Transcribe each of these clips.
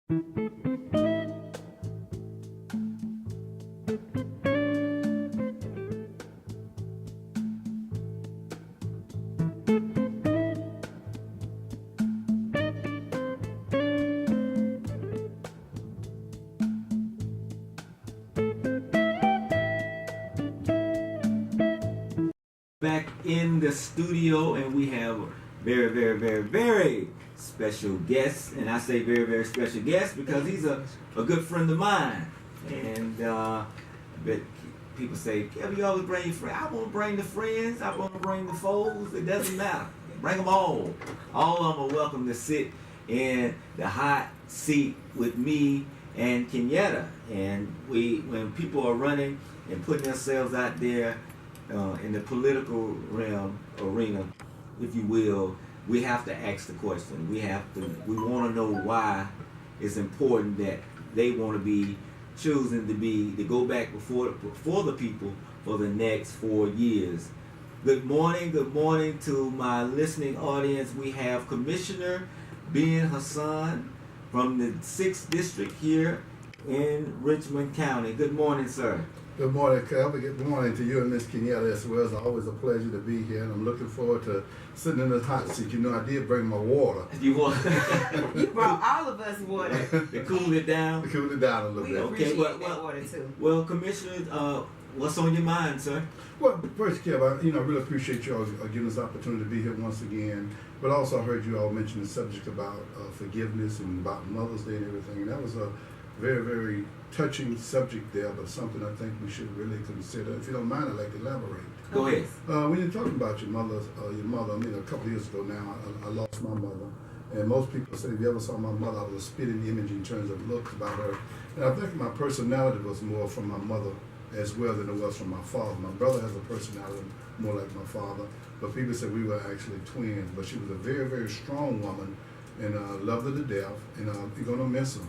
Back in the studio, and we have a very special guest. And I say very special guest because he's a good friend of mine. And but people say, Kelby, you always bring your friends. I want to bring the friends. I want to bring the foes. It doesn't matter. Bring them all. All of them are welcome to sit in the hot seat with me and Kenyetta. And when people are running and putting themselves out there in the political arena, if you will, we have to ask the question. We want to know why it's important that they want to be choosing to go back before the people for the next 4 years. Good morning to my listening audience. We have Commissioner Ben Hasan from the 6th District here in Richmond County. Good morning, sir. Good morning, Kelby. Good morning to you and Ms. Kenyetta as well. It's always a pleasure to be here, and I'm looking forward to sitting in this hot seat. You know, I did bring my water. You brought all of us water. To cool it down? To cool it down a little bit. Okay, that water too. Well, Commissioner, what's on your mind, sir? Well, first, Kelby, I really appreciate you all giving us the opportunity to be here once again. But also, I heard you all mention the subject about forgiveness and about Mother's Day and everything. And that was a very touching subject there, but something I think we should really consider. If you don't mind, I'd like to elaborate. Go ahead. When you're talking about your mother, a couple of years ago now, I lost my mother. And most people say, if you ever saw my mother, I was a spitting image in terms of looks about her. And I think my personality was more from my mother as well than it was from my father. My brother has a personality more like my father, but people said we were actually twins. But she was a very strong woman, and loved her to death, and you're going to miss her.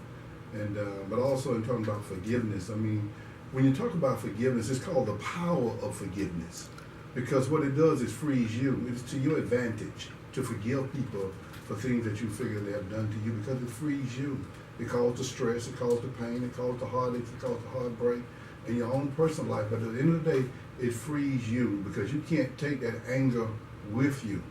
And but also in talking about forgiveness, I mean, when you talk about forgiveness, it's called the power of forgiveness, because what it does is frees you. It's to your advantage to forgive people for things that you figure they have done to you, because it frees you. It causes the stress, it causes the pain, it causes the heartaches, it causes the heartbreak in your own personal life. But at the end of the day, it frees you, because you can't take that anger with you.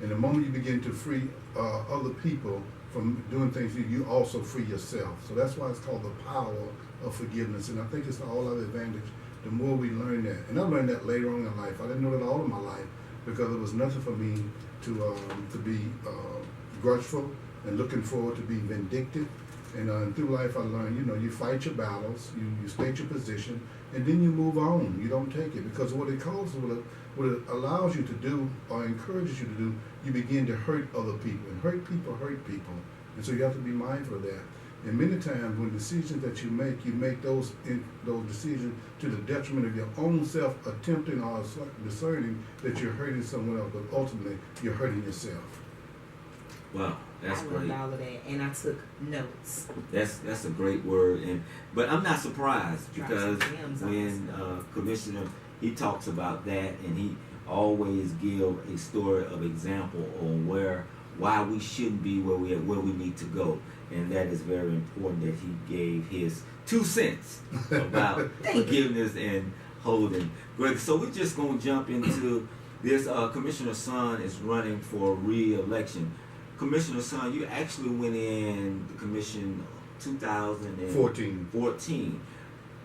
And the moment you begin to free other people from doing things, you also free yourself. So that's why it's called the power of forgiveness. And I think it's to all our advantage the more we learn that. And I learned that later on in life. I didn't know that all of my life, because it was nothing for me to be grudgeful and looking forward to being vindictive. And through life I learned, you fight your battles, you state your position, and then you move on. You don't take it, because what it causes, what it allows you to do or encourages you to do, you begin to hurt other people. And hurt people. And so you have to be mindful of that. And many times when decisions that you make those decisions to the detriment of your own self, attempting or discerning that you're hurting someone else, but ultimately you're hurting yourself. Wow, that's great. I all of that, and I took notes. That's a great word, but I'm not surprised, because when Commissioner, he talks about that, and he always give a story of example on why we shouldn't be where we need to go. And that is very important that he gave his 2 cents about forgiveness and holding. Great. So we're just going to jump into this. Commissioner Son is running for re-election. Commissioner Son, you actually went in the commission 2014.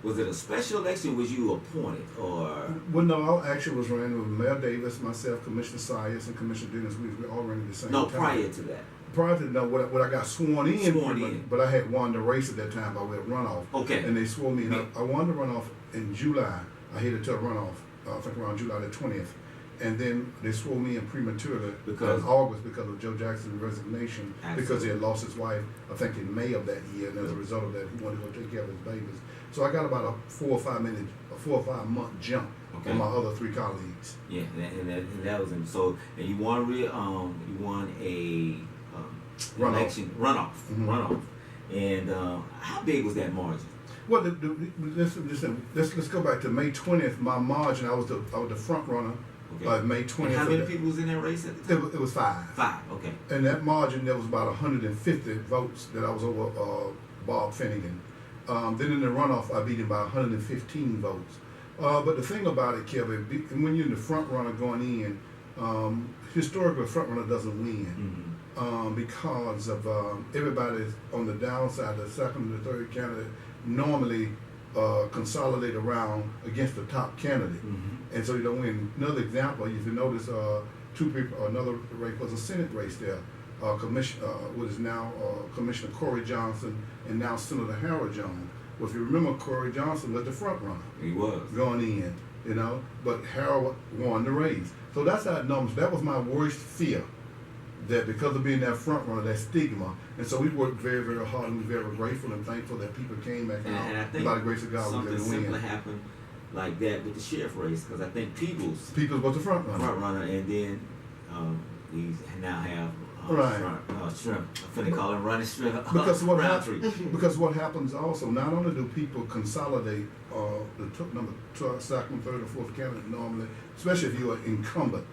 Was it a special election? Was you appointed, or? Well, no, I actually was running with Mayor Davis, myself, Commissioner Sias, and Commissioner Dennis. We all running the same time. No, prior to that. Prior to that, when I got sworn in, but I had won the race at that time by way of runoff. Okay. And they swore me in. I won the runoff in July. I headed to a runoff, I think around July the 20th. And then they swore me in prematurely because August, because of Joe Jackson's resignation. Absolutely. Because he had lost his wife, I think in May of that year, and as a result of that, he wanted to go take care of his babies. So I got about a 4 or 5 month jump on my other 3 colleagues. Yeah, and that was him. So, and you won a election runoff. Mm-hmm. Runoff. And how big was that margin? Well, let's go back to May 20th. My margin, I was the front runner Okay. May 20th. And how many people was in that race at the time? It was 5. 5. Okay. And that margin, there was about 150 votes that I was over Bob Finnegan. Then in the runoff, I beat him by 115 votes. But the thing about it, Kelby, when you're in the front runner going in, historically, a front runner doesn't win because of everybody on the downside, the second and the third candidate normally consolidate around against the top candidate, and so you don't win. Another example, if you notice, two people, another race was a Senate race there. What is now Commissioner Corey Johnson and now Senator Harold Jones. Well, if you remember, Corey Johnson was the front runner. He was going in, you know, but Harold won the race. So that's how it numbers. That was my worst fear, that because of being that front runner, that stigma. And so we worked very, very hard, and we're very grateful and thankful that people came back out. And I think by the grace of God, something we were able to similar win. happened like that with the sheriff race, because I think Peoples was the front runner. And then we now have Shrimp. I'm finna call him Running Shrimp. Because what happens also, not only do people consolidate the second, third, or fourth candidate normally, especially if you're an incumbent,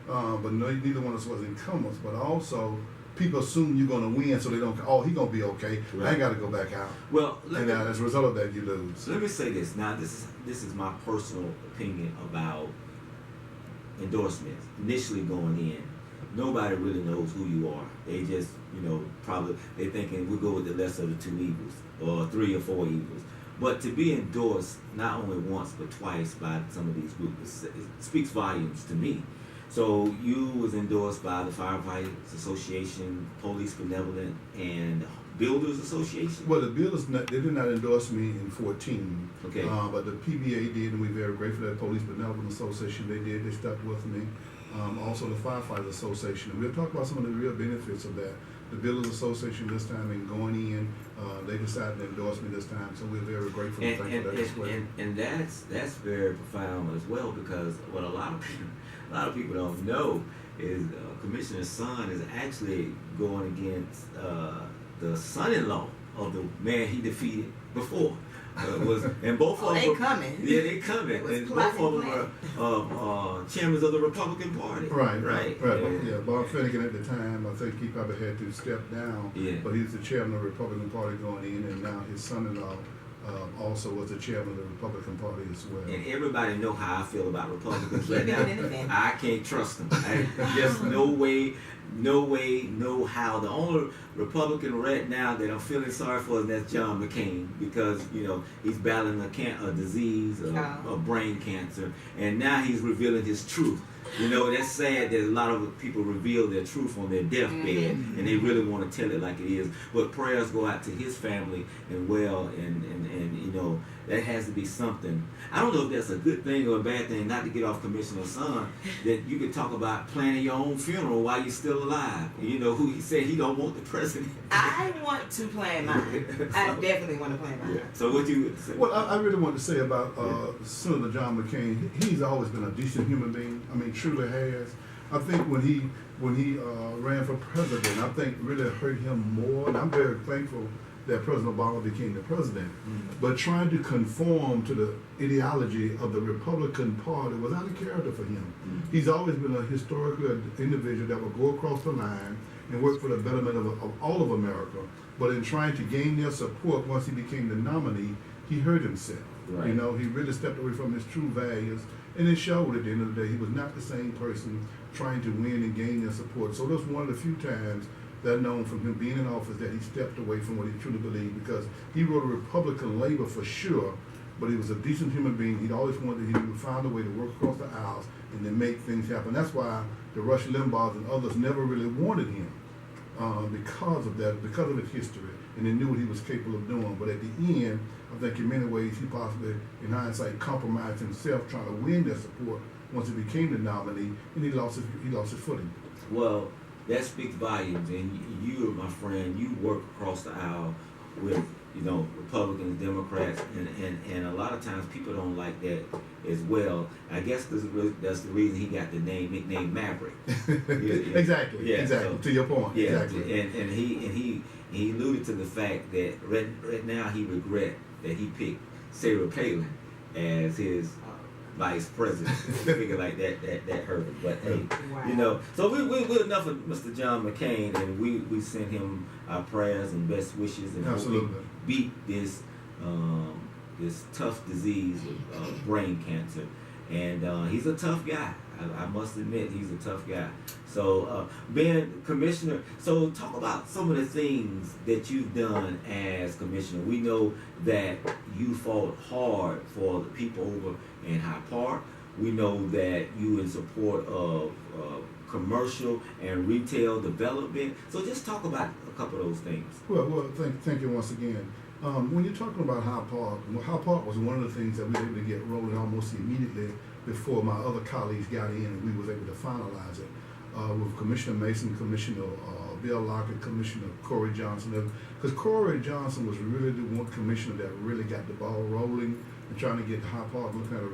but neither one of us was incumbents, but also people assume you're going to win, so they don't, he's going to be okay. Right. I ain't got to go back out. Well, as a result of that, you lose. Let me say this. Now, this is my personal opinion about endorsements. Initially going in, nobody really knows who you are. They just, probably they're thinking we'll go with the lesser of the 2 evils or 3 or 4 evils. But to be endorsed not only once but twice by some of these groups, it speaks volumes to me. So you was endorsed by the Firefighters Association, Police Benevolent, and Builders Association? Well, the Builders, they did not endorse me in 14. Okay. But the PBA did, and we're very grateful that Police Benevolent Association, they stuck with me. Also the Firefighters Association. And we'll talk about some of the real benefits of that. The Builders Association this time, and going in, they decided to endorse me this time, so we're very grateful and thankful for that as well. And that's very profound as well, because what a lot of people don't know is Commissioner's son is actually going against the son-in-law of the man he defeated before. And both of them they coming. Yeah, they coming. And both of them were chairmen of the Republican Party. Right. Yeah, Bob Finnegan at the time, I think he probably had to step down. Yeah. But he was the chairman of the Republican Party going in, and now his son-in-law also was the chairman of the Republican Party as well. And everybody know how I feel about Republicans right now. I can't trust them. Just no way, no how. The only Republican right now that I'm feeling sorry for is that's John McCain, because he's battling a disease, a brain cancer, and now he's revealing his truth. That's sad that a lot of people reveal their truth on their deathbed, and they really want to tell it like it is. But prayers go out to his family and that has to be something. I don't know if that's a good thing or a bad thing, not to get off Commissioner's son, that you could talk about planning your own funeral while you're still alive. Who he said he don't want the president. I want to plan mine. I definitely want to plan mine. Yeah. So what you would say? Well, I really want to say about Senator John McCain. He's always been a decent human being. I mean, truly has. I think when he ran for president, I think really hurt him more, and I'm very thankful that President Obama became the president. But trying to conform to the ideology of the Republican Party was out of character for him. He's always been a historical individual that would go across the line and work for the betterment of all of America. But in trying to gain their support once he became the nominee, he hurt himself. Right. He really stepped away from his true values, and it showed at the end of the day. He was not the same person trying to win and gain their support. So that's one of the few times that known from him being in office that he stepped away from what he truly believed, because he wrote a Republican labor for sure, but he was a decent human being. He'd always wanted, he would find a way to work across the aisles and then make things happen. That's why the Rush Limbaughs and others never really wanted him, because of that, because of his history, and they knew what he was capable of doing. But at the end, I think in many ways he possibly, in hindsight, compromised himself trying to win their support once he became the nominee, and he lost his footing. Well, that speaks volumes, and you, my friend, you work across the aisle with Republicans, Democrats, and a lot of times people don't like that as well. I guess that's the reason he got the nickname Maverick. Exactly. So, to your point. Yeah, exactly. And he alluded to the fact that right now he regret that he picked Sarah Palin as his vice president. Figure like that hurt him. But hey, Wow. you know, so we're enough of Mr. John McCain, and we send him our prayers and best wishes, and hope Absolutely. we beat this this tough disease of brain cancer. And he's a tough guy. I must admit, he's a tough guy. So, being commissioner, so talk about some of the things that you've done as commissioner. We know that you fought hard for the people over in Hyde Park. We know that you in support of commercial and retail development. So just talk about a couple of those things. Well, thank you once again. When you're talking about Hyde Park was one of the things that we were able to get rolling almost immediately before my other colleagues got in, and we was able to finalize it with Commissioner Mason, Commissioner Bill Lockett, Commissioner Corey Johnson. Because Corey Johnson was really the one commissioner that really got the ball rolling and trying to get Hyde Park looking at a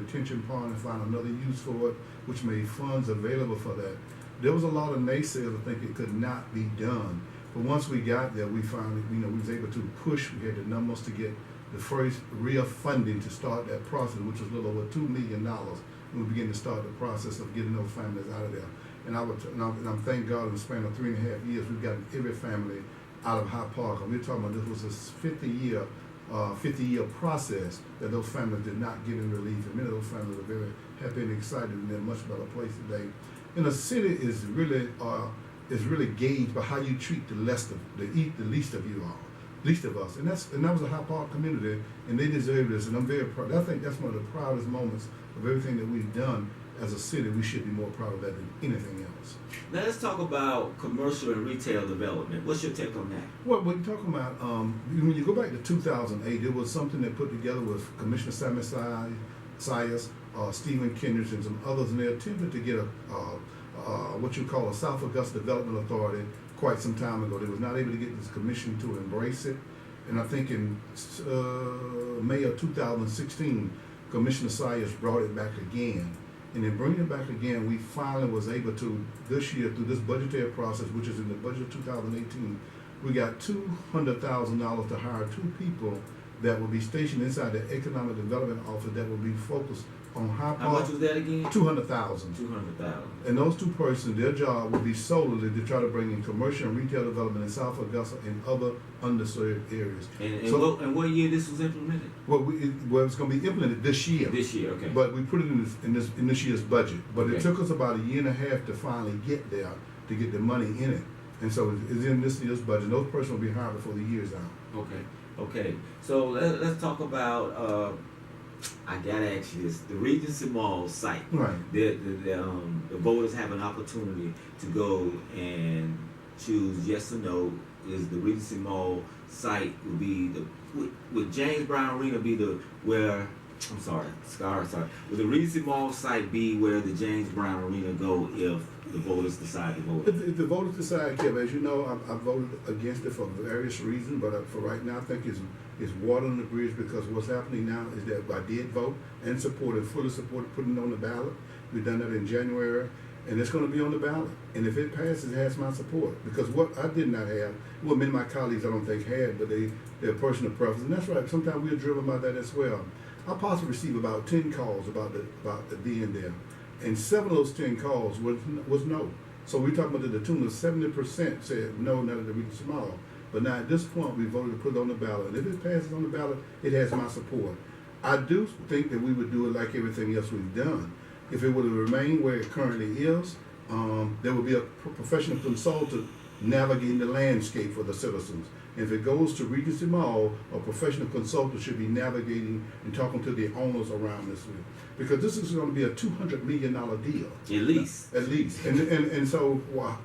detention pond and find another use for it, which made funds available for that. There was a lot of naysayers that think it could not be done. But once we got there, we finally, we was able to push. We had the numbers to get the first real funding to start that process, which was a little over $2 million. And we began to start the process of getting those families out of there. And I'm thank God in the span of 3.5 years, we've gotten every family out of Hyde Park. And we're talking about this was a 50-year process that those families did not get in relief. And many of those families are very happy and excited, and they're in a much better place today. And the city is really gauged by how you treat the least of you all, least of us, and that was a Hyde Park community, and they deserve this, and I'm very proud. I think that's one of the proudest moments of everything that we've done as a city. We should be more proud of that than anything else. Now let's talk about commercial and retail development. What's your take on that? Well, when you're talking about, when you go back to 2008, it was something that put together with Commissioner Sammy Sayers, Stephen Kendricks, and some others, and they attempted to get what you call a South Augusta Development Authority quite some time ago. They was not able to get this commission to embrace it. And I think in May of 2016, Commissioner Sayers brought it back again. And in bringing it back again, we finally was able to, this year, through this budgetary process, which is in the budget of 2018, we got $200,000 to hire 2 people that will be stationed inside the Economic Development Office that will be focused on Hyde Park. How much was that again? 200,000. 200,000. And those 2 persons, their job will be solely to try to bring in commercial and retail development in South Augusta and other underserved areas. And what year this was implemented? Well, it's going to be implemented this year. This year, okay. But we put it in this year's budget. But Okay. it took us about 1.5 years to finally get there, to get the money in it. And so it's in this year's budget. Those persons will be hired before the year's out. Okay. So let's talk about. I gotta ask you this: the Regency Mall site. Right. The voters have an opportunity to go and choose yes or no. Is the Regency Mall site would James Brown Arena be where? I'm sorry, sorry. Would the Regency Mall site be where the James Brown Arena go if the voters decide to vote? If the voters decide, Kev, as you know, I voted against it for various reasons, but for right now, I think it's water on the bridge, because what's happening now is that I did vote and fully supported putting it on the ballot. We've done that in January, and it's going to be on the ballot. And if it passes, it has my support, because what I did not have, well, many of my colleagues I don't think had, but they're personal preference, and that's right. Sometimes we're driven by that as well. I possibly received about 10 calls about the being there, and 7 of those 10 calls was no. So we're talking about the tune of 70% said no, not at the Regency Mall. But now at this point, we voted to put it on the ballot, and if it passes on the ballot, it has my support. I do think that we would do it like everything else we've done. If it would have remained where it currently is, there would be a professional consultant navigating the landscape for the citizens. If it goes to Regency Mall, a professional consultant should be navigating and talking to the owners around this, because this is going to be a $200 million deal. At least. And so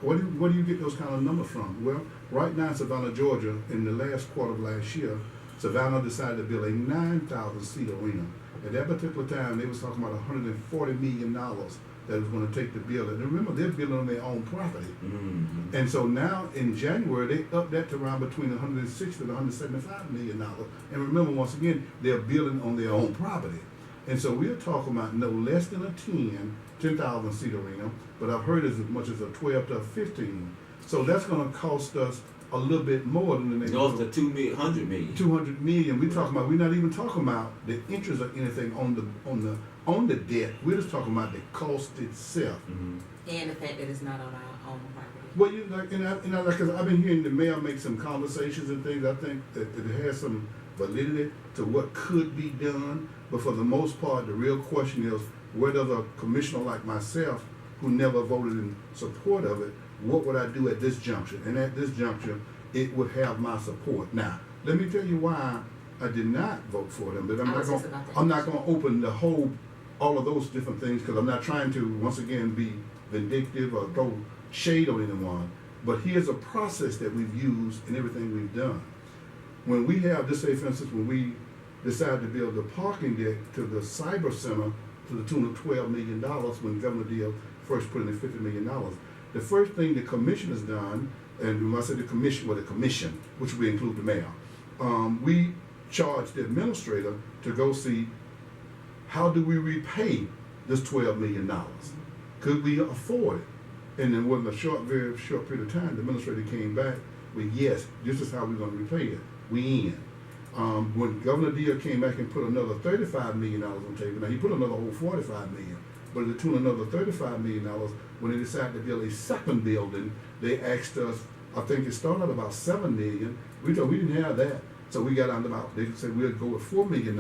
where do you get those kind of numbers from? Well, right now in Savannah, Georgia, in the last quarter of last year, Savannah decided to build a 9,000-seat arena. At that particular time, they was talking about $140 million that was going to take the building. And remember, they're building on their own property. Mm-hmm. And so now in January, they upped that to around between $160 and $175 million. And remember, once again, they're building on their own property. And so we're talking about no less than a 10,000 seat arena, but I've heard as much as a 12 to a 15. So that's going to cost us a little bit more than the North neighborhood. of 200 million. 200 million. We're not even talking about the interest or anything on the debt. We're just talking about the cost itself. Mm-hmm. And the fact that it's not on our own property. Well, you like, because I've been hearing the mayor make some conversations and things. I think that it has some validity to what could be done. But for the most part, the real question is, where does a commissioner like myself, who never voted in support of it, what would I do at this juncture? And at this juncture, it would have my support. Now, let me tell you why I did not vote for them. But I'm not going to open the whole, all of those different things, because I'm not trying to, once again, be vindictive or throw shade on anyone. But here's a process that we've used in everything we've done. When we have, just say for instance, when we decided to build the parking deck to the cyber center to the tune of $12 million when Governor Deal first put in $50 million. The first thing the commission has done, and when I say the commission, which we include the mayor, we charged the administrator to go see how do we repay this $12 million? Could we afford it? And then within a very short period of time, the administrator came back with, yes, this is how we're going to repay it. We in. When Governor Deal came back and put another $35 million on the table, now he put another whole $45 million, but to tune another $35 million, when they decided to build a second building, they asked us, I think it started at about $7 million. We told we didn't have that. So we got down to about, they said we'd go with $4 million,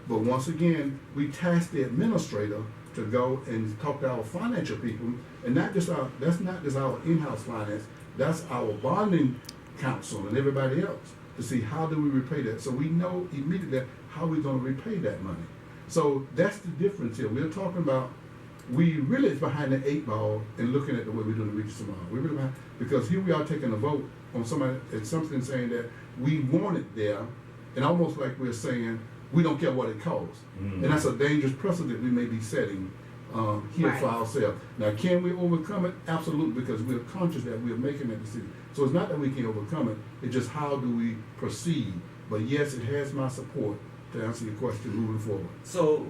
but once again, we tasked the administrator to go and talk to our financial people, and that's not just our in-house finance, that's our bonding council and everybody else, to see how do we repay that. So we know immediately how we're going to repay that money. So that's the difference here. We're talking about, we really is behind the 8 ball and looking at the way we're doing the region tomorrow. We're really behind, because here we are taking a vote on somebody, it's something saying that we want it there, and almost like we're saying, we don't care what it costs. Mm-hmm. And that's a dangerous precedent we may be setting here for ourselves. Now, can we overcome it? Absolutely, because we're conscious that we're making that decision. So it's not that we can overcome it, it's just how do we proceed. But yes, it has my support to answer your question moving forward. So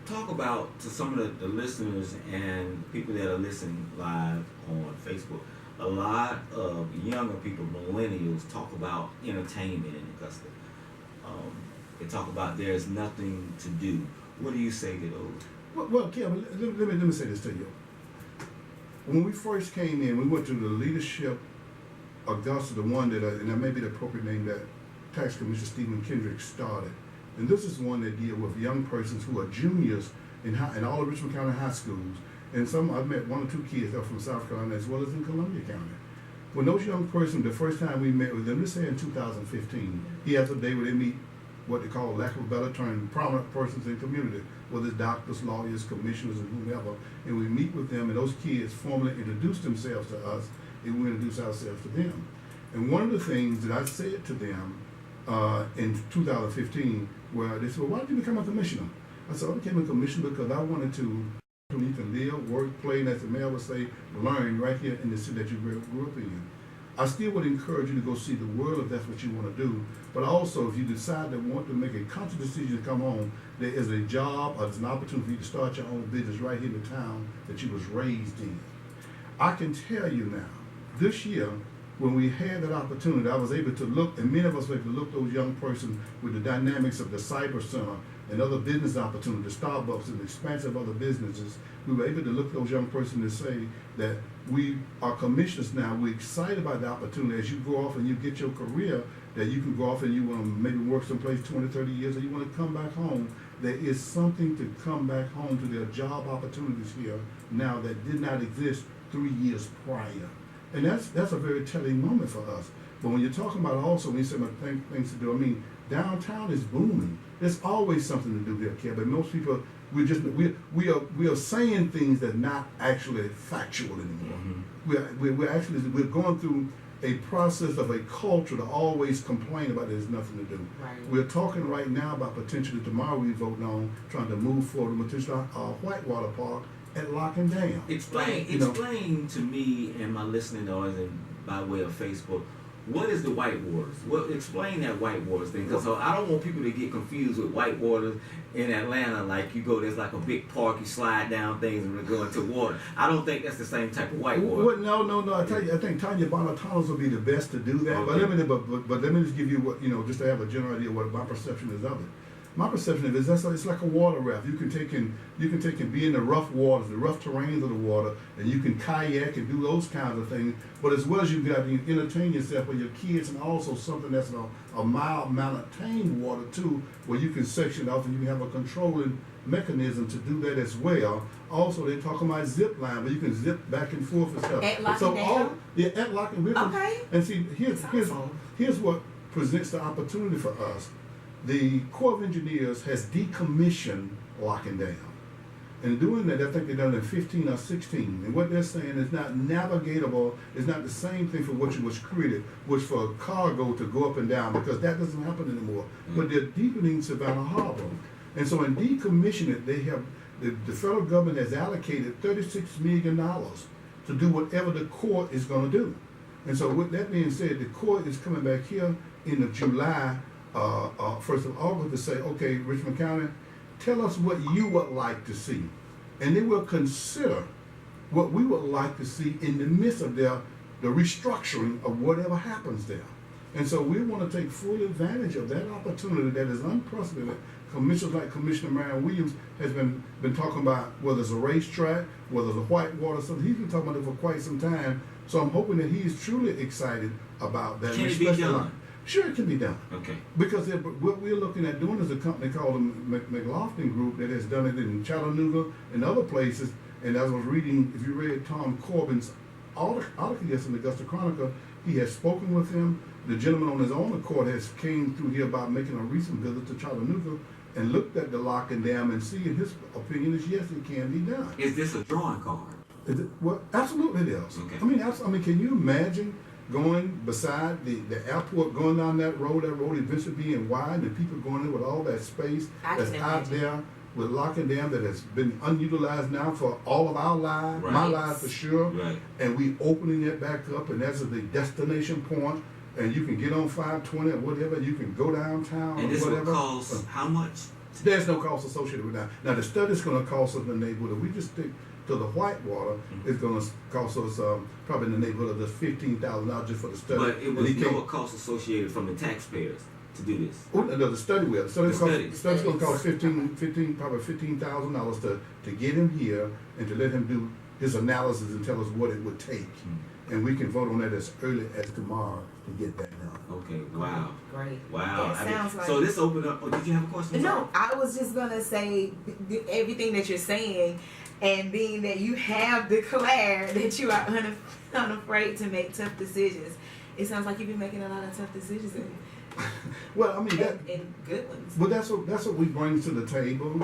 talk about to some of the listeners and people that are listening live on Facebook. A lot of younger people, millennials, talk about entertainment in Augusta. They talk about there's nothing to do. What do you say to those? Well, Kelby, let me say this to you. When we first came in, we went to the leadership Augusta, the one that, and that may be the appropriate name that Tax Commissioner Stephen Kendrick started. And this is one that deals with young persons who are juniors in all of Richmond County high schools. And I've met 1 or 2 kids that are from South Carolina as well as in Columbia County. When those young persons, the first time we met with them, let's say in 2015, he has a day where they meet what they call, lack of a better term, prominent persons in the community, whether it's doctors, lawyers, commissioners, and whomever. And we meet with them, and those kids formally introduce themselves to us, and we introduce ourselves to them. And one of the things that I said to them in 2015, where they said, well, why did you become a commissioner? I said, I became a commissioner because I wanted to live, work, play, and as the mayor would say, learn right here in the city that you grew up in. I still would encourage you to go see the world if that's what you want to do. But also, if you decide to want to make a conscious decision to come home, there is a job or there's an opportunity for you to start your own business right here in the town that you was raised in. I can tell you now, this year, when we had that opportunity, I was able to look, and many of us were able to look those young persons with the dynamics of the Cyber Center and other business opportunities, Starbucks and the expansion of other businesses. We were able to look at those young persons and say that we are commissioners now. We're excited about the opportunity as you go off and you get your career, that you can go off and you want to maybe work someplace 20, 30 years, or you want to come back home. There is something to come back home to. Their job opportunities here now that did not exist 3 years prior. And that's a very telling moment for us. But when you're talking about also, when you say about things to do, I mean, downtown is booming. There's always something to do there, Kev. But most people, we are saying things that are not actually factual anymore. Mm-hmm. We're going through a process of a culture to always complain about there's nothing to do. Right. We're talking right now about potentially tomorrow we vote on trying to move forward to potentially Whitewater Park at Lock and Dam. Explain to me and my listening audience by way of Facebook what is the white waters? Well, explain that white waters thing, because I don't want people to get confused with white waters in Atlanta. Like you go, there's like a big park, you slide down things and go into water. I don't think that's the same type of white water. Well, no. I tell you, I think Tanya Bonner tunnels will be the best to do that. Okay. But let me just give you what, just to have a general idea of what my perception is of it. My perception of it is it's like a water raft. You can take and be in the rough waters, the rough terrains of the water, and you can kayak and do those kinds of things. But as well as you got to entertain yourself with your kids, and also something that's a mild mountain water too, where you can section off and you can have a controlling mechanism to do that as well. Also, they're talking about zip line, where you can zip back and forth and stuff. At Lock and Down? At Lock and Down. Okay. And see, here's what presents the opportunity for us. The Corps of Engineers has decommissioned Lock and Down. And doing that, I think they've done it in 15 or 16. And what they're saying is not navigatable, it's not the same thing for which it was created, which for cargo to go up and down, because that doesn't happen anymore. But they're deepening Savannah Harbor. And so in decommissioning it, they have, the federal government has allocated $36 million to do whatever the Corps is going to do. And so with that being said, the Corps is coming back here in the July, 1st of August, to say, okay, Richmond County, tell us what you would like to see. And they will consider what we would like to see in the midst of the restructuring of whatever happens there. And so we want to take full advantage of that opportunity that is unprecedented. Commissioners like Commissioner Marion Williams has been talking about whether it's a racetrack, whether it's a whitewater, something. He's been talking about it for quite some time. So I'm hoping that he's truly excited about that. Can it be done? Sure, it can be done. Okay. Because what we're looking at doing is a company called the McLaughlin Group that has done it in Chattanooga and other places. And as I was reading, if you read Tom Corbin's article yesterday in the Augusta Chronicle, he has spoken with him. The gentleman on his own accord has came through here about making a recent visit to Chattanooga and looked at the lock and dam and see, in his opinion, is yes, it can be done. Is this a drawing card? Well, absolutely it is. Okay. I mean, can you imagine going beside the airport, going down that road eventually being wide, and people going in with all that space that's out there with lock and dam that has been unutilized now for all of our lives, Right. my life for sure, Right. and we opening it back up, and that's the destination point, and you can get on 520 or whatever, you can go downtown And or this will whatever. cost how much? There's no cost associated with that. Now the study's going to cost us in the neighborhood. If we just stick to the whitewater, it's going to cost us probably in the neighborhood of just $15,000 just for the study. But it was no cost associated from the taxpayers to do this. Oh, no, the study will. The study's going to cost probably $15,000 to get him here and to let him do his analysis and tell us what it would take. And we can vote on that as early as tomorrow to get that done. Okay. Wow. Great. Wow. That sounds like. So this opened up. Oh, did you have a question? No, I was just gonna say everything that you're saying, and being that you have declared that you are unafraid to make tough decisions. It sounds like you've been making a lot of tough decisions Well, I mean and good ones. But that's what we bring to the table.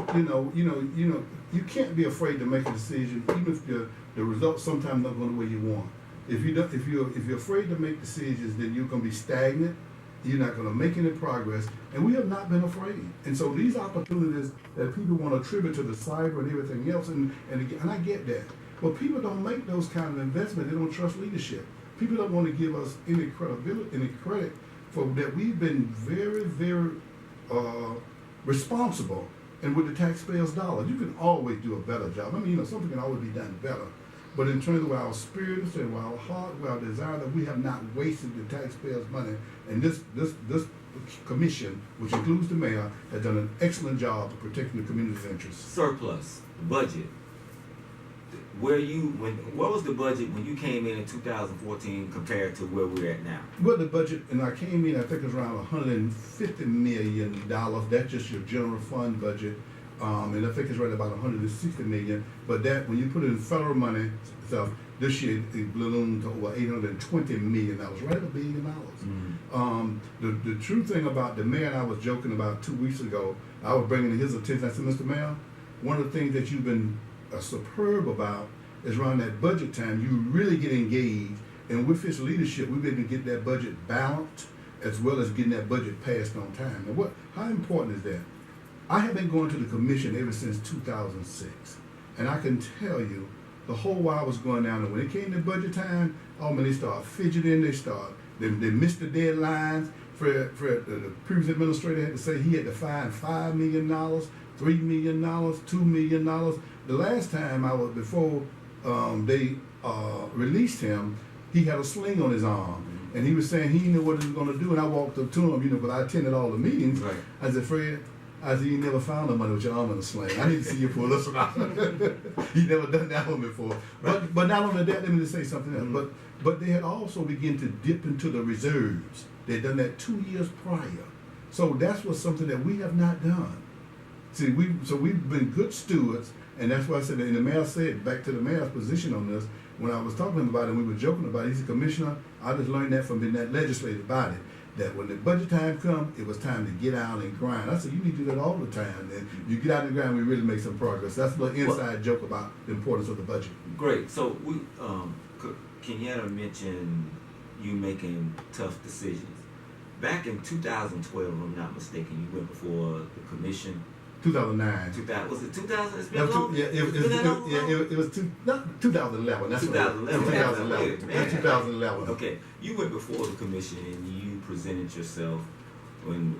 You can't be afraid to make a decision, even if the results sometimes not going the way you want. If you're afraid to make decisions, then you're going to be stagnant. You're not going to make any progress, and we have not been afraid. And so these opportunities that people want to attribute to the cyber and everything else, and I get that, but people don't make those kind of investments. They don't trust leadership. People don't want to give us any credibility, any credit for that. We've been very, very responsible, and with the taxpayers' dollars, you can always do a better job. I mean, something can always be done better. But in terms of our spirit and our heart, our desire, that we have not wasted the taxpayers' money. And this commission, which includes the mayor, has done an excellent job of protecting the community's interests. Surplus budget. What was the budget when you came in 2014 compared to where we're at now? Well, the budget, and I came in, I think it was around $150 million. That's just your general fund budget. And I think it's right about $160 million. But that, when you put it in federal money stuff, this year it ballooned to over $820 million, right at $1 billion. The true thing about the mayor, and I was joking about 2 weeks ago, I was bringing to his attention. I said, Mr. Mayor, one of the things that you've been superb about is around that budget time, you really get engaged. And with his leadership, we've been able to get that budget balanced as well as getting that budget passed on time. Now, how important is that? I have been going to the commission ever since 2006, and I can tell you the whole while I was going down, and when it came to budget time, they start fidgeting, they start They missed the deadlines. Fred, the previous administrator had to say he had to find $5 million, $3 million, $2 million. The last time before they released him, he had a sling on his arm. And he was saying he knew what he was going to do. And I walked up to him, but I attended all the meetings. Right. I said, Fred, you never found no money with your arm in a sling. I need to see you pull this one out. He never done that one before. Right. But not only that, let me just say something else. But they had also begun to dip into the reserves. They had done that 2 years prior. So that's something that we have not done. See, we've been good stewards, and that's why I said that. And the mayor said, back to the mayor's position on this, when I was talking about it, we were joking about it. He's a commissioner. I just learned that from being that legislative body, that when the budget time comes, it was time to get out and grind. I said, you need to do that all the time. And you get out and grind, we really make some progress. That's a little inside joke about the importance of the budget. Great. So Kenyetta mentioned you making tough decisions. Back in 2012, if I'm not mistaken, you went before the commission. 2009. Was it 2000? It's been long? Yeah, it was 2011. That's 2011. 2011. That's 2011. Okay, you went before the commission and you presented yourself when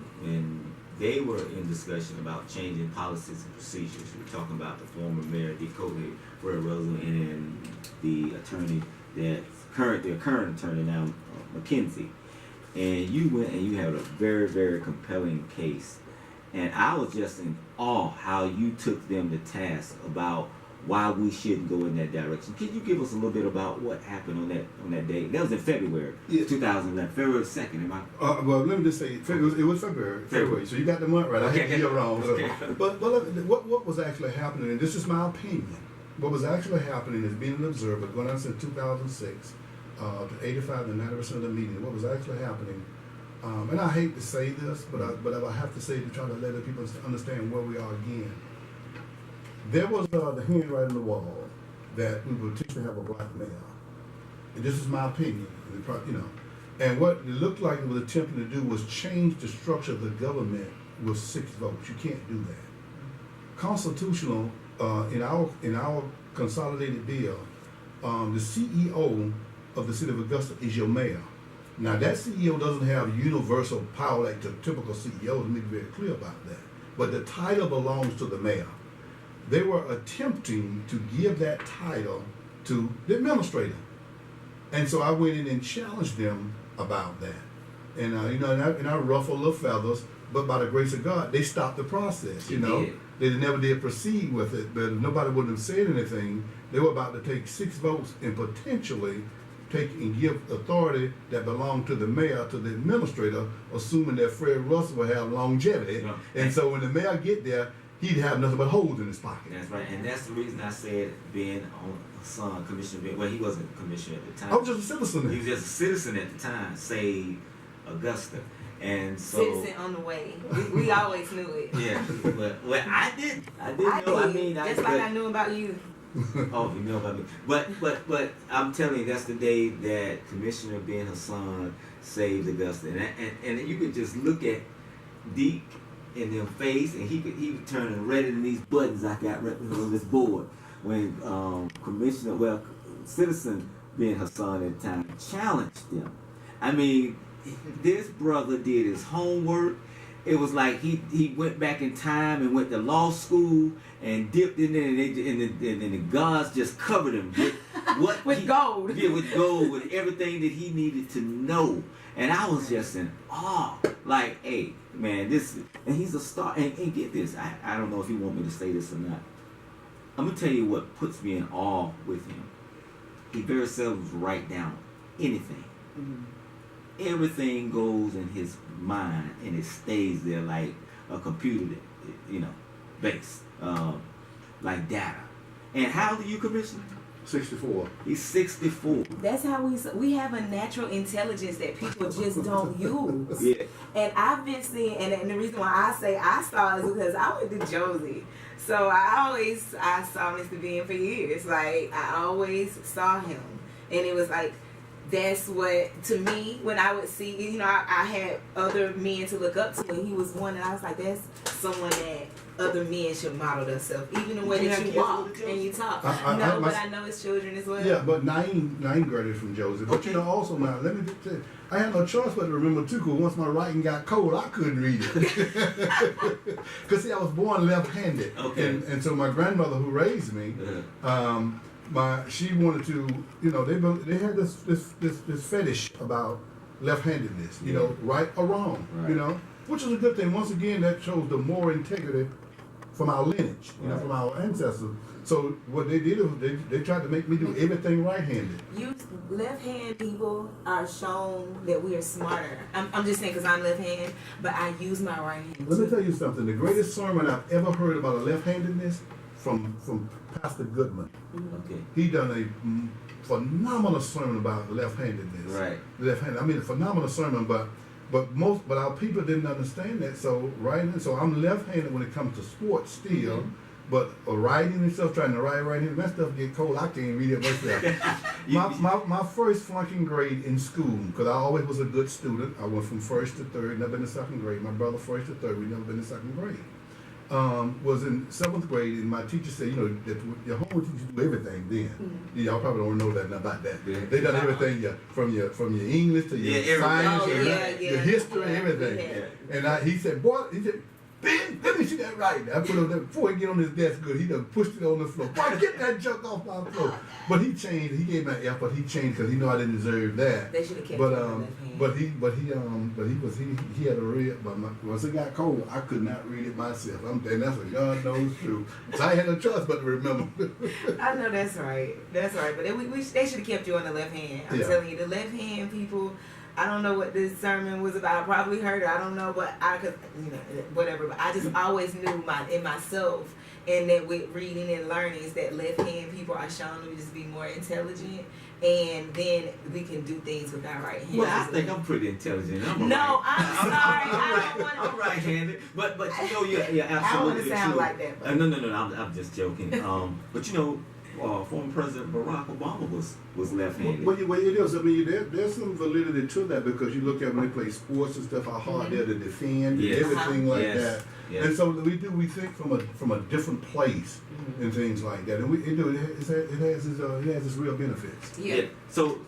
they were in discussion about changing policies and procedures. You were talking about the former mayor, Kenyetta Corsey, and the attorney the current attorney now, McKenzie. And you went and you had a very, very compelling case. And I was just in awe how you took them to task about why we shouldn't go in that direction. Can you give us a little bit about what happened on that day? That was in February, 2011, February 2nd. Am I? Well, let me just say, it was February. So you got the month right. I had the year wrong. Okay. But what was actually happening, and this is my opinion, what was actually happening is being an observer, going on since 2006, to 85 to 90% of the meeting, what was actually happening, and I hate to say this, but I have to say to try to let the people understand where we are again. There was the hand right on the wall that we would potentially have a black mayor. And this is my opinion, And what it looked like it was attempting to do was change the structure of the government with 6 votes. You can't do that. Constitutional, in our consolidated bill, the CEO of the city of Augusta is your mayor. Now that CEO doesn't have universal power like the typical CEO. Let me be very clear about that. But the title belongs to the mayor. They were attempting to give that title to the administrator. And so I went in and challenged them about that. And and I ruffled little feathers, but by the grace of God, they stopped the process. They never did proceed with it, but if nobody would have said anything, they were about to take 6 votes and potentially take and give authority that belonged to the mayor to the administrator, assuming that Fred Russell would have longevity. Yeah. And so when the mayor get there, he'd have nothing but holes in his pocket. That's right, and that's the reason I said being on Hasan commissioner. Well, he wasn't commissioner at the time. I was just a citizen. He was just a citizen at the time. Saved Augusta, and so citizen on the way. We always knew it. Yeah, well, I did know. I mean, just like I knew about you. Oh, you know about me. But I'm telling you, that's the day that Commissioner Ben Hasan saved Augusta, and you could just look at Deke in their face, and he was turning redder than these buttons I got right on this board when Citizen Ben Hasan at the time challenged them. I mean, this brother did his homework. It was like he went back in time and went to law school and dipped in there, and the gods just covered him with gold. Yeah, with gold, with everything that he needed to know. And I was just in awe. Like, hey, man, and he's a star. And get this, I don't know if you want me to say this or not. I'm going to tell you what puts me in awe with him. He very seldom write down anything. Mm-hmm. Everything goes in his mind, and it stays there like a computer, based, like data. And how old are you, Commissioner? 64. He's 64. That's how we have a natural intelligence that people just don't use. Yeah. And I've been seeing, and the reason why I say I saw is because I went to Josie. So I saw Mr. Ben for years. Like, I always saw him. And it was like, that's what, to me, when I would see, you know, I had other men to look up to, and he was one, and I was like, that's someone that other men should model themselves, even the way that you walk and you talk. But I know it's children as well. Yeah, but Naeem graduated from Joseph. But you know, also now, let me tell you, I had no choice but to remember too, because once my writing got cold, I couldn't read it. Because see, I was born left-handed, and so my grandmother who raised me, she wanted to, you know, they had this fetish about left-handedness, you know, right or wrong, you know, which is a good thing. Once again, that shows the moral integrity from our lineage, you know, from our ancestors. So what they did was they tried to make me do everything right-handed. Left-hand people are shown that we are smarter. I'm just saying because I'm left-handed, but I use my right hand. Let me tell you something. The greatest sermon I've ever heard about a left-handedness from Pastor Goodman. Okay. He done a phenomenal sermon about left-handedness. Right. Left-handed. I mean, a phenomenal sermon, but our people didn't understand that. So so I'm left-handed when it comes to sports still. But writing and stuff, trying to write right-handed, that stuff get cold. I can't read it myself. my first flunking grade in school, because I always was a good student. I went from first to third, never been in second grade. My brother first to third, we never been in second grade. Was in 7th grade, and my teacher said, you know, that your homework teachers do everything then. Y'all probably don't know nothing about that. They done everything from your English to your science, your history, everything. And he said, Ben, let me see that right. I put it there before he get on his desk. Good, he done pushed it on the floor. Boy, get that junk off my floor. But he changed. He gave me an F, but he changed because he knew I didn't deserve that. They should have kept but he had a real. But once it got cold, I could not read it myself. And that's what God knows true. So I had no choice but to remember. I know that's right. That's right. But they should have kept you on the left hand. I'm telling you, the left hand people. I don't know what this sermon was about. I probably heard it. I don't know, but I could, you know, whatever. But I just always knew in myself, and that with reading and learning, is that left-hand people are shown to just be more intelligent, and then we can do things with our right hand. Well, I think I'm pretty intelligent. I'm right-handed, but you know, you're absolutely I don't want to sound true. like that. No, I'm just joking. But you know. Former President Barack Obama was left-handed. Well, it is. I mean, there's some validity to that because you look at when they play sports and stuff, how hard they're to defend and everything like that. Yes. And so we think from a different place and things like that, and it has its real benefits. Yeah. So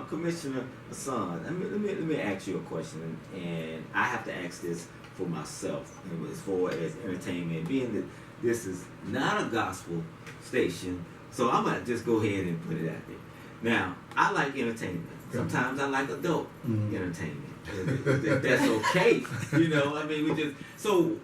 Commissioner Hasan, let me ask you a question, and I have to ask this for myself, as far as entertainment, being that this is not a gospel station. So I'm going to just go ahead and put it out there. Now, I like entertainment. Sometimes I like adult entertainment. If that's okay. You know, I mean, we just... So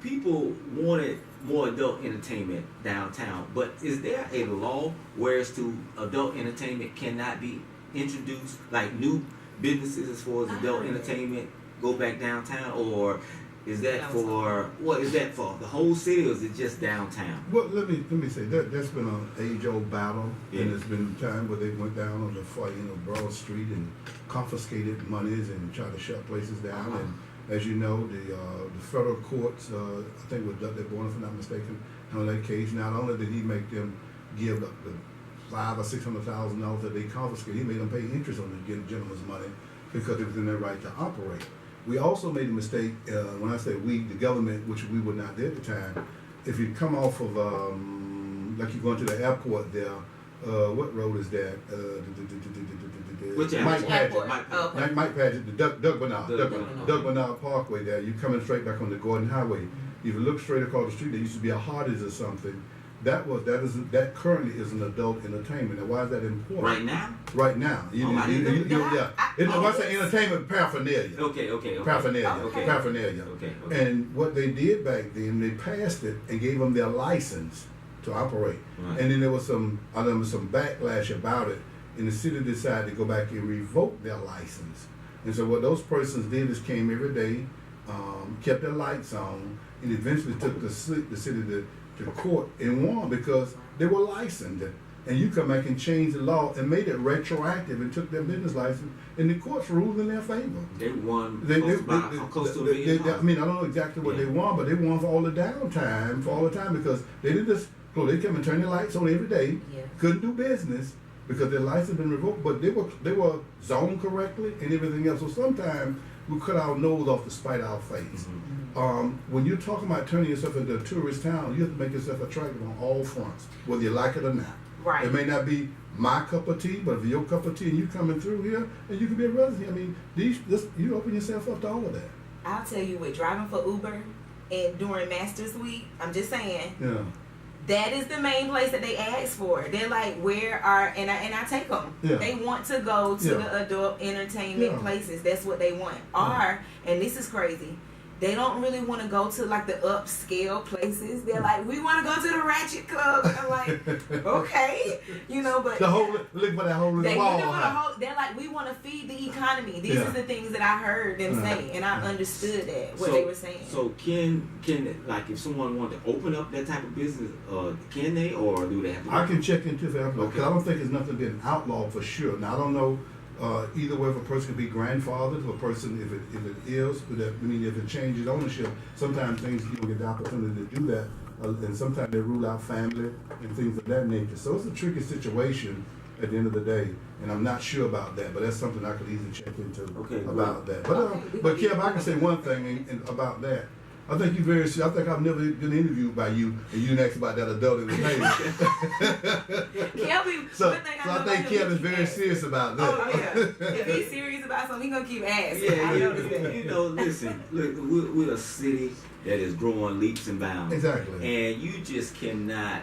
people wanted more adult entertainment downtown, but is there a law whereas to adult entertainment cannot be introduced, like new businesses as far as adult entertainment go back downtown, or... Is that for the whole city, or is it just downtown? Well, let me say that's been an age-old battle, and it's been a time where they went down on the Broad Street and confiscated monies and tried to shut places down. And as you know, the federal courts, I think with Dudley Bourne, if I'm not mistaken, on that case, not only did he make them give up the $500,000 or $600,000 that they confiscated, he made them pay interest on the gentleman's money because it was in their right to operate. We also made a mistake, when I say we, the government, which we were not there at the time. If you come off of, like you're going to the airport there, what road is that? Which Mike airport? Mike Padgett, the Doug Bernard Parkway there. You're coming straight back on the Gordon Highway. If you look straight across the street, there used to be a Hardee's or something. That currently is an adult entertainment. Now, why is that important? Right now? Right now. When I say entertainment, paraphernalia. Okay. Paraphernalia. Okay. Paraphernalia. Okay. And what they did back then, they passed it and gave them their license to operate. Right. And then there was some backlash about it, and the city decided to go back and revoke their license. And so what those persons did is came every day, kept their lights on, and eventually took the city to court and won because they were licensed. And you come back and change the law and made it retroactive and took their business license, and the courts ruled in their favor. They won close to $1 million. I mean, I don't know exactly what they won, but they won for all the downtime, because they didn't just go. They come and turn the lights on every day, couldn't do business, because their license been revoked, but they were zoned correctly and everything else. So sometimes we cut our nose off to spite our face. When you're talking about turning yourself into a tourist town, you have to make yourself attractive on all fronts, whether you like it or not. Right. It may not be my cup of tea, but if your cup of tea and you coming through here, and you can be a resident. I mean, you open yourself up to all of that. I'll tell you what, driving for Uber and during Masters Week, I'm just saying. Yeah. That is the main place that they ask for. They're like, where are, and I take them. Yeah. They want to go to the adult entertainment places. That's what they want. Or, and this is crazy, they don't really want to go to like the upscale places. They're like, we want to go to the Ratchet Club. I'm like, okay, you know, but the whole look for that hole in the wall. They're like, we want to feed the economy. These are the things that I heard them say, and I understood that what they were saying. So can like if someone wanted to open up that type of business, can they, or do they have to? I can check into that because I don't think it's nothing being outlawed for sure. Now I don't know. Either way, if a person can be grandfathered to a person, if it is, but that, I mean, if it changes ownership, sometimes things you don't get the opportunity to do that, and sometimes they rule out family and things of that nature. So it's a tricky situation at the end of the day, and I'm not sure about that, but that's something I could easily check into about that. But Kev, I can say one thing about that. I think you're very serious. I think I've never been interviewed by you, and you asked about that adult entertainment. Kelby, so I think Kev is very serious about that. Oh yeah, if he's serious about something, he's gonna keep asking. Yeah, I noticed that. you know, listen, look, we're a city that is growing leaps and bounds. Exactly. And you just cannot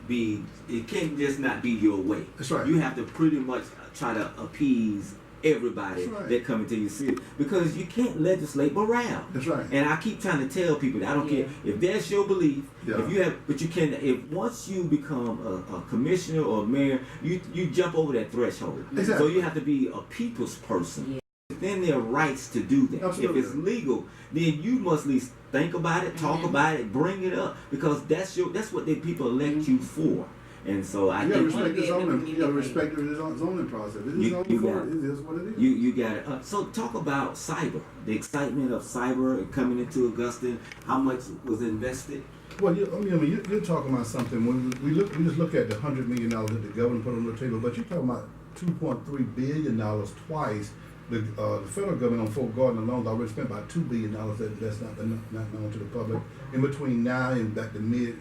be. It can just not be your way. That's right. You have to pretty much try to appease everybody that come into your city, because you can't legislate morale. That's right. And I keep trying to tell people that I don't care if that's your belief. If you have, but you can. If once you become a commissioner or a mayor, you jump over that threshold. Exactly. So you have to be a people's person. Then there are rights to do that. Absolutely. If it's legal, then you must at least think about it, talk about it, bring it up, because that's what the people elect you for. And so I you gotta think respect the zoning. You gotta respect the zoning process. It is what it is. You got it. So talk about cyber, the excitement of cyber coming into Augusta. How much was invested? Well, you're talking about something. When we just look at the $100 million that the government put on the table, but you're talking about $2.3 billion twice. The federal government on Fort Gordon alone already spent about $2 billion. That's not known to the public. In between now and back to mid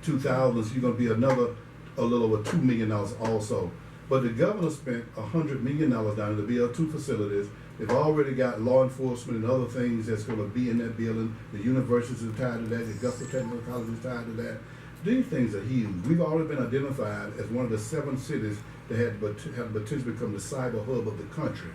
2000s, you're going to be a little over $2 million also. But the governor spent $100 million down to build 2 facilities. They've already got law enforcement and other things that's going to be in that building. The universities are tied to that. The Augusta Technical College is tied to that. These things are huge. We've already been identified as one of the 7 cities that have potentially become the cyber hub of the country.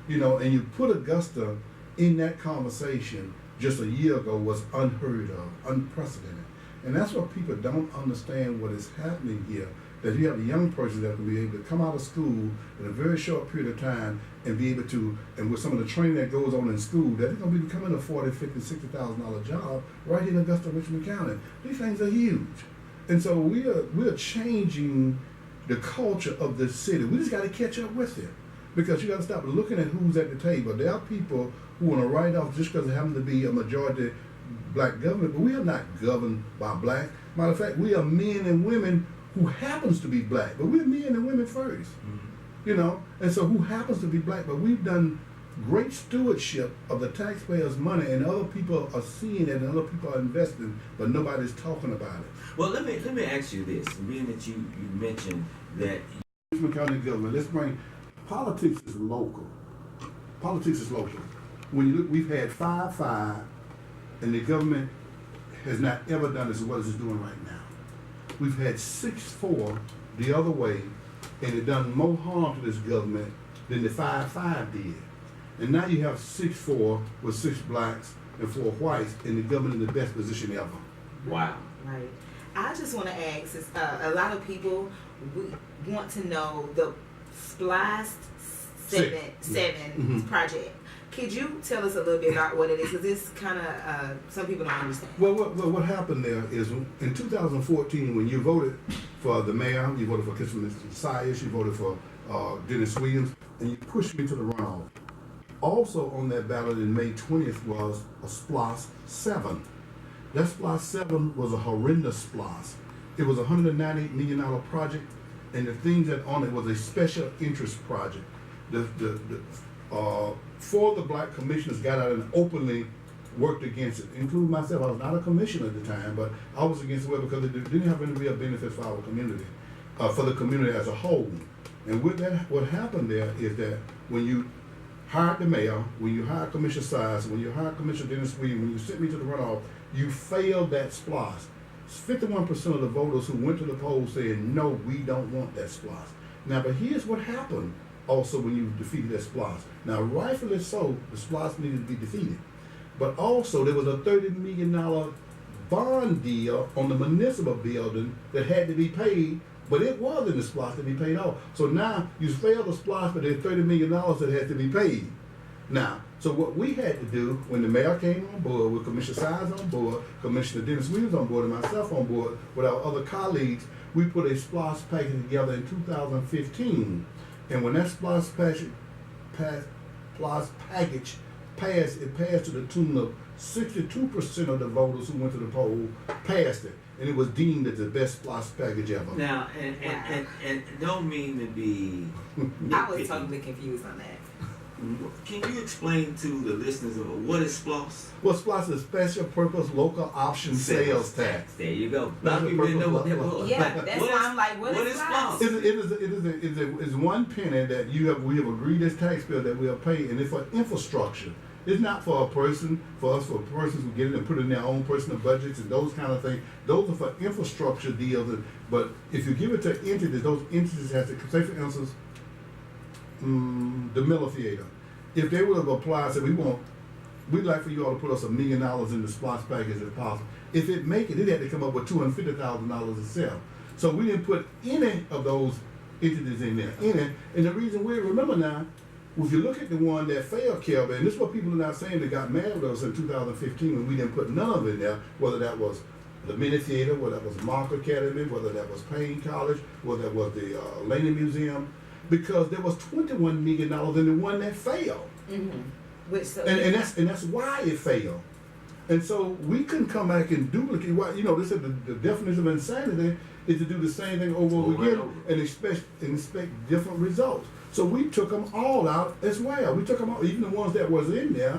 You know, and you put Augusta in that conversation just a year ago was unheard of, unprecedented. And that's what people don't understand what is happening here, that you have a young person that will be able to come out of school in a very short period of time and be able to, and with some of the training that goes on in school, that they're going to be becoming a $40,000, $50,000, $60,000 job right here in Augusta, Richmond County. These things are huge. And so we're changing the culture of this city. We just got to catch up with it. Because you got to stop looking at who's at the table. There are people who want to write off just because they happen to be a majority black government, but we are not governed by black. Matter of fact, we are men and women who happens to be black, but we're men and women first. You know, and so who happens to be black, but we've done great stewardship of the taxpayers' money, and other people are seeing it and other people are investing, but nobody's talking about it. Well, let me ask you this, being that you mentioned that Richmond County government, let's bring politics is local. Politics is local. When you look, we've had 5-5, and the government has not ever done as well as it's doing right now. We've had 6-4 the other way, and it done more harm to this government than the 5-5 did. And now you have 6-4 with 6 blacks and 4 whites, and the government in the best position ever. Wow. Right. I just want to ask, a lot of people want to know the Spliced 7 project. Could you tell us a little bit about what it is? Because this kind of, some people don't understand. Well, what happened there is in 2014, when you voted for the mayor, you voted for Mr. Sias, you voted for Dennis Williams, and you pushed me to the runoff. Also on that ballot in May 20th was a SPLOST 7. That SPLOST 7 was a horrendous SPLOST. It was a $198 million project. and the things that on it was a special interest project. Four of the black commissioners got out and openly worked against it, including myself. I was not a commissioner at the time, but I was against it because it didn't have any real benefits for our community, for the community as a whole. And with that, what happened there is that when you hired the mayor, when you hired Commissioner Size, when you hired Commissioner Dennis Weed, when you sent me to the runoff, you failed that SPLOST. 51% of the voters who went to the polls said, no, we don't want that SPLOST. Now, but here's what happened also when you defeated that SPLOST. Now, rightfully so, the SPLOST needed to be defeated. But also, there was a $30 million bond deal on the municipal building that had to be paid, but it was in the SPLOST to be paid off. So now, you failed the SPLOST, but there's $30 million that had to be paid. Now, so what we had to do when the mayor came on board, with Commissioner Size on board, Commissioner Dennis Williams on board, and myself on board, with our other colleagues, we put a SPLOST package together in 2015. And when that SPLOST package passed, it passed to the tune of 62% of the voters who went to the poll passed it. And it was deemed as the best SPLOST package ever. Now, and don't mean to be I was totally confused on that. Can you explain to the listeners of what is SPLOST? Well, SPLOST is Special Purpose Local Option Sales Tax. There you go. A lot of people didn't know what that was. Yeah, that's why I'm like, what is SPLOST? It is 1 penny that we have agreed as taxpayers that we'll pay, and it's for infrastructure. It's not for a person, for persons who get it and put it in their own personal budgets and those kind of things. Those are for infrastructure deals. But if you give it to entities, those entities have to, say for instance, the Miller Theater. If they would have applied, said we'd like for you all to put us $1 million in the SPLOST package if possible. If it make it had to come up with $250,000 itself. So we didn't put any of those entities in there. And the reason we remember now, if you look at the one that failed, Kelby, and this is what people are not saying, that got mad at us in 2015 when we didn't put none of it in there, whether that was the Mini Theater, whether that was Mock Academy, whether that was Payne College, whether that was the Laney Museum, because there was $21 million in the one that failed. Mm-hmm. And that's why it failed. And so we couldn't come back and duplicate. Why, they said the definition of insanity is to do the same thing over again and expect different results. So we took them all out as well. We took them all, even the ones that was in there,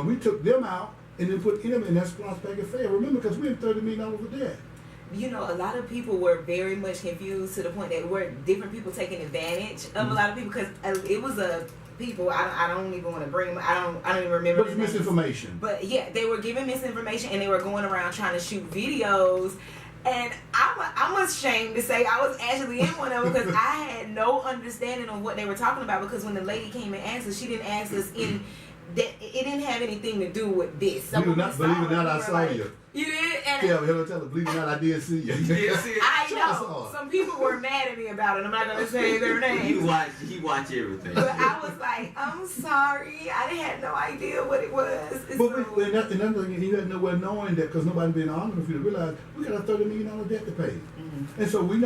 we took them out and then put them in that SPLOST package fail. Remember, because we had $30 million of debt. A lot of people were very much confused to the point that were different people taking advantage of a lot of people, because it was people, I don't even want to bring them, I don't even remember. But it's misinformation. But yeah, they were giving misinformation and they were going around trying to shoot videos. And I'm ashamed to say I was actually in one of them because I had no understanding of what they were talking about, because when the lady came and asked us, she didn't ask us that it didn't have anything to do with this. So believe it or not, I saw you. You did? And yeah, tell her, believe it or not, I did see you. I know. Some people were mad at me about it. I'm not going to say their names. He watch everything. But I was like, I'm sorry. I had no idea what it was. But another thing, you had nowhere knowing that, because nobody been honest with you to realize we got a $30 million debt to pay. Mm-hmm. And so we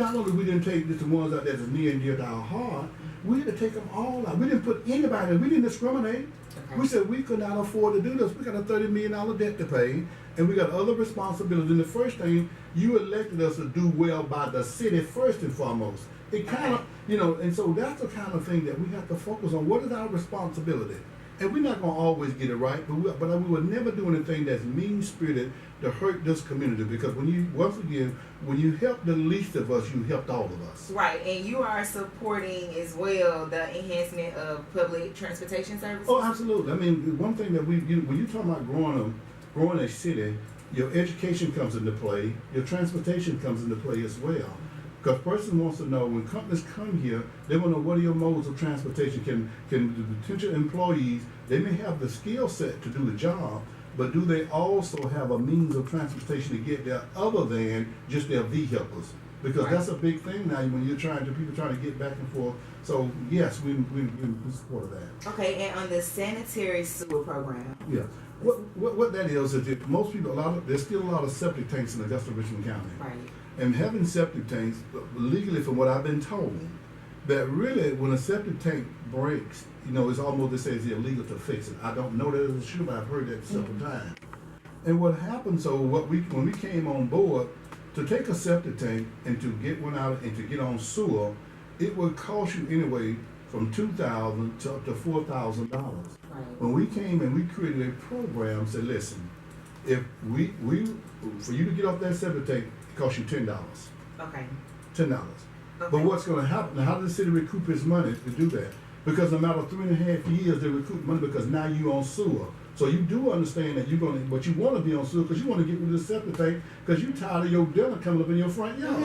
didn't take just the ones out there that's near and dear to our heart. We had to take them all out. We didn't put anybody in. We didn't discriminate. Okay. We said we could not afford to do this. We got a $30 million debt to pay, and we got other responsibilities. And the first thing, you elected us to do well by the city first and foremost. It kind of, and so that's the kind of thing that we have to focus on. What is our responsibility? And we're not going to always get it right, but we would never do anything that's mean-spirited to hurt this community, because when you help the least of us, you helped all of us. Right, and you are supporting as well the enhancement of public transportation services? Oh, absolutely. I mean, one thing that when you talk about growing a city, your education comes into play, your transportation comes into play as well. Because a person wants to know, when companies come here, they want to know what are your modes of transportation. Can the potential employees, they may have the skill set to do the job, but do they also have a means of transportation to get there other than just their vehicles? Because that's a big thing now when you're people trying to get back and forth. So yes, we support that. Okay, and on the sanitary sewer program. Yeah. What that is that most people, there's still a lot of septic tanks in Augusta, Richmond County. Right. And having septic tanks, legally from what I've been told, that really when a septic tank breaks, it's almost, they say it's illegal to fix it. I don't know that it's true, but I've heard that several times. And what happened, when we came on board, to take a septic tank and to get one out and to get on sewer, it would cost you anyway from $2,000 to up to $4,000. Right. When we came and we created a program, said, listen, if we for you to get off that septic tank, it costs you $10. Okay. $10. Okay. But what's going to happen? Now, how does the city recoup its money to do that? Because no matter 3.5 years, they recoup money because now you on sewer. So you do understand that you're going to, but you want to be on sewer because you want to get rid of the septic tank because you're tired of your dinner coming up in your front yard.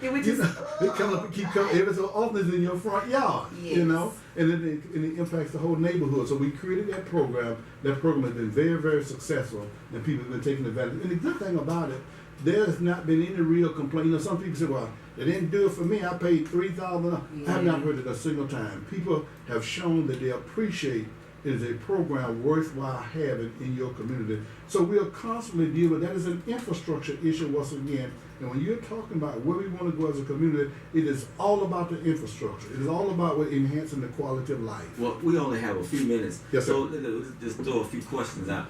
It would You just, know, it come up and keep coming. Every so often it's in your front yard, you know, and it impacts the whole neighborhood. So we created that program. That program has been very, very successful, and people have been taking advantage. And the good thing about it, there's not been any real complaint. You know, some people say, well, they didn't do it for me. I paid $3,000. I have not heard it a single time. People have shown that they appreciate it is a program worthwhile having in your community. So we'll constantly deal with that. Is an infrastructure issue once again. And when you're talking about where we want to go as a community, it is all about the infrastructure. It is all about enhancing the quality of life. Well, we only have a few minutes, Yes, sir. so let's just throw a few questions out.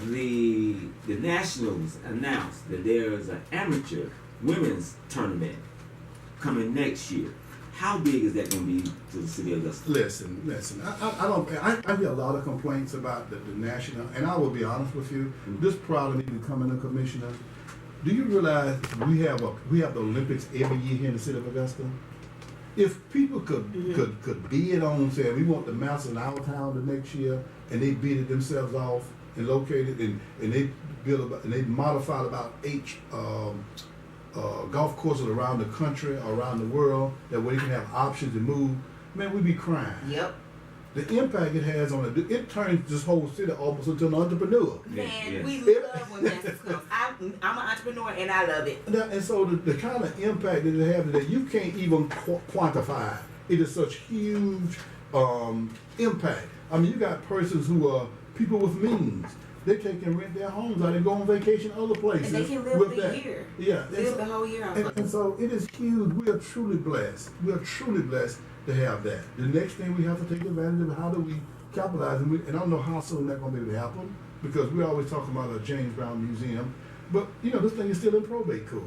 The Nationals announced that there is an amateur women's tournament coming next year. How big is that going to be to the city of Augusta? Listen. I hear a lot of complaints about the national, and I will be honest with you. This probably need to come in the commissioner. Do you realize we have the Olympics every year here in the city of Augusta? If people could bid on saying we want the Masters in our town the next year, and they bid it themselves off and located and they modified about 8 golf courses around the country, around the world, that way they can have options to move, man, we'd be crying. Yep. The impact it has on it turns this whole city almost into an entrepreneur. Man, we love when Masters comes. I'm an entrepreneur and I love it. And so the kind of impact that it has that you can't even quantify. It is such huge impact. I mean, you got persons who are people with means. They take and rent their homes out and go on vacation other places. And they can live with the that. year. Yeah. Live the whole year off of it. And so it is huge. We are truly blessed. We are truly blessed to have that. The next thing we have to take advantage of, how do we capitalize? And I don't know how soon that's going to be able to happen because we're always talking about a James Brown Museum. But, you know, this thing is still in probate court.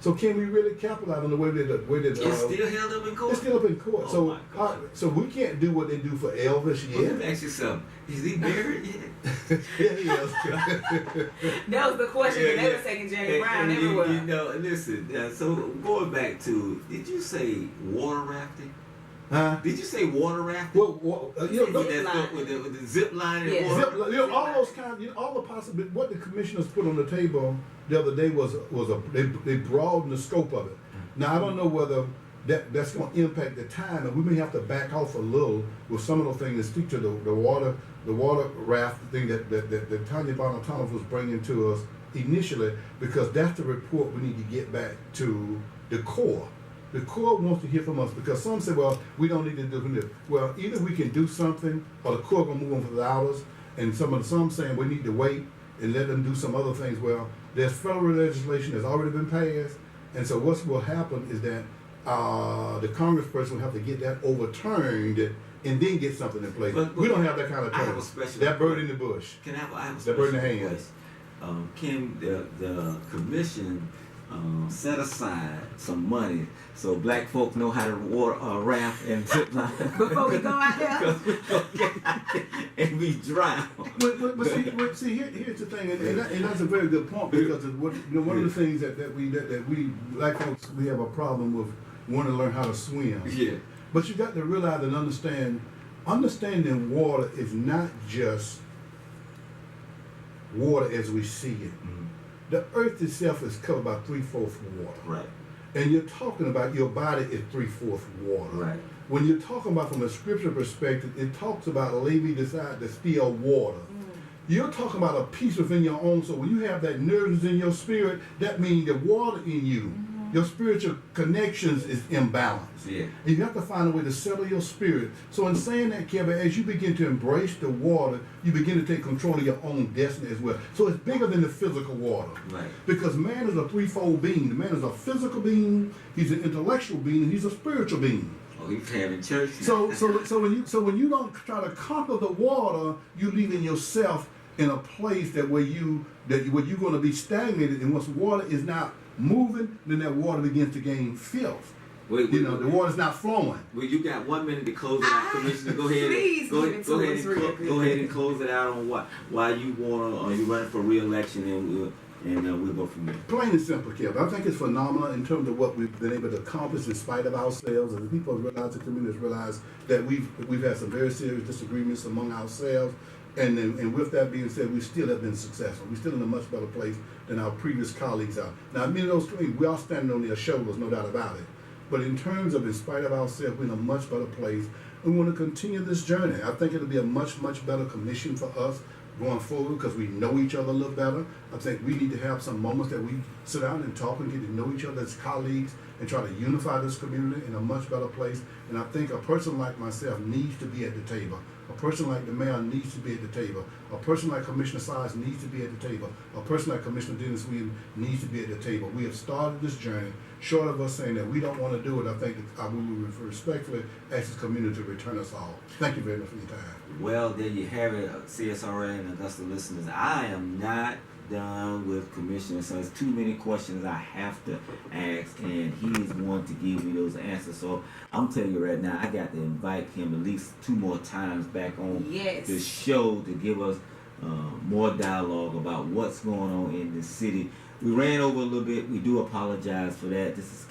So can we really capitalize on the way that It's still held up in court? It's still up in court. Oh So my God. so we can't do what they do for Elvis Well, yet. let me ask you something. Is he buried yet? Yeah, he is. That was the question. Yeah, They yeah. were taking James Brown And everywhere. you know, listen, so going back to, did you say water rafting? Huh? Did you say water rafting? Well, you know, with the zip line and Yeah. water? you know, all those kinds, all the possibilities. What the commissioners put on the table the other day was they broadened the scope of it. Now I don't know whether that's going to impact the time, and we may have to back off a little with some of those things that speak to the water raft thing that Tanya Bonatonoff was bringing to us initially, because that's the report we need to get back to the Corps. The Corps wants to hear from us because some say, well, we don't need to do this. Well, either we can do something or the Corps going to move on without us, and some saying we need to wait and let them do some other things. Well, there's federal legislation that's already been passed, and so what will happen is that the congressperson will have to get that overturned and then get something in place. But we don't have that kind of I have time. a special That bird in the bush. Can I have a That special bird in the hand. request? Can the commission set aside some money so black folk know how to raft and zip line Before we go out there? because we go get out there and we drown. But see, here's the thing, and that's a very good point, because one of the things that we black folks, we have a problem with wanting to learn how to swim. Yeah. But you got to realize and understanding water is not just water as we see it. Mm-hmm. The earth itself is covered by 3/4 water. Right. And you're talking about your body is 3/4 water. Right. When you're talking about from a scripture perspective, it talks about Levi decide to steal water. You're talking about a peace within your own soul. When you have that nervousness in your spirit, that means the water in you, your spiritual connections is imbalanced. Yeah. And you have to find a way to settle your spirit. So in saying that, Kevin, as you begin to embrace the water, you begin to take control of your own destiny as well. So it's bigger than the physical water. Right. Because man is a threefold being. The man is a physical being, he's an intellectual being, and he's a spiritual being. Oh, he's having church. So when you don't try to conquer the water, you leaving yourself in a place where you're going to be stagnated, and once water is not moving, then that water begins to gain filth. The water's not flowing. Well, you got 1 minute to close it out, Commissioner. Go ahead. Go ahead and close it out on why you you running for re-election, and we'll go from there. Plain and simple, Kelby. I think it's phenomenal in terms of what we've been able to accomplish in spite of ourselves. And the people realize, the communities realize that we've had some very serious disagreements among ourselves. And with that being said, we still have been successful. We're still in a much better place than our previous colleagues are. Now, many of those things, we are standing on their shoulders, no doubt about it. But in terms of in spite of ourselves, we're in a much better place. We want to continue this journey. I think it'll be a much, much better commission for us going forward because we know each other a little better. I think we need to have some moments that we sit down and talk and get to know each other as colleagues and try to unify this community in a much better place. And I think a person like myself needs to be at the table. A person like the mayor needs to be at the table. A person like Commissioner Sides needs to be at the table. A person like Commissioner Dennis Whedon needs to be at the table. We have started this journey. Short of us saying that we don't want to do it, I think that we would respectfully ask the community to return us all. Thank you very much for your time. Well, there you have it, CSRA and Augusta listeners. I am not done with Commissioner, so there's too many questions I have to ask, and he is one to give me those answers. So I'm telling you right now, I got to invite him at least 2 more times back on the show to give us more dialogue about what's going on in the city. We ran over a little bit. We do apologize for that. This is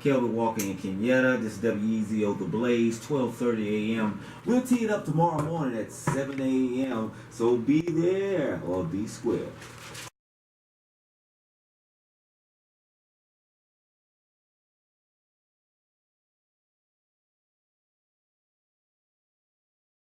Kelby Walker and Kenyetta. This is WEZO The Blaze, 12:30 a.m. We'll tee it up tomorrow morning at 7 a.m. So be there or be square.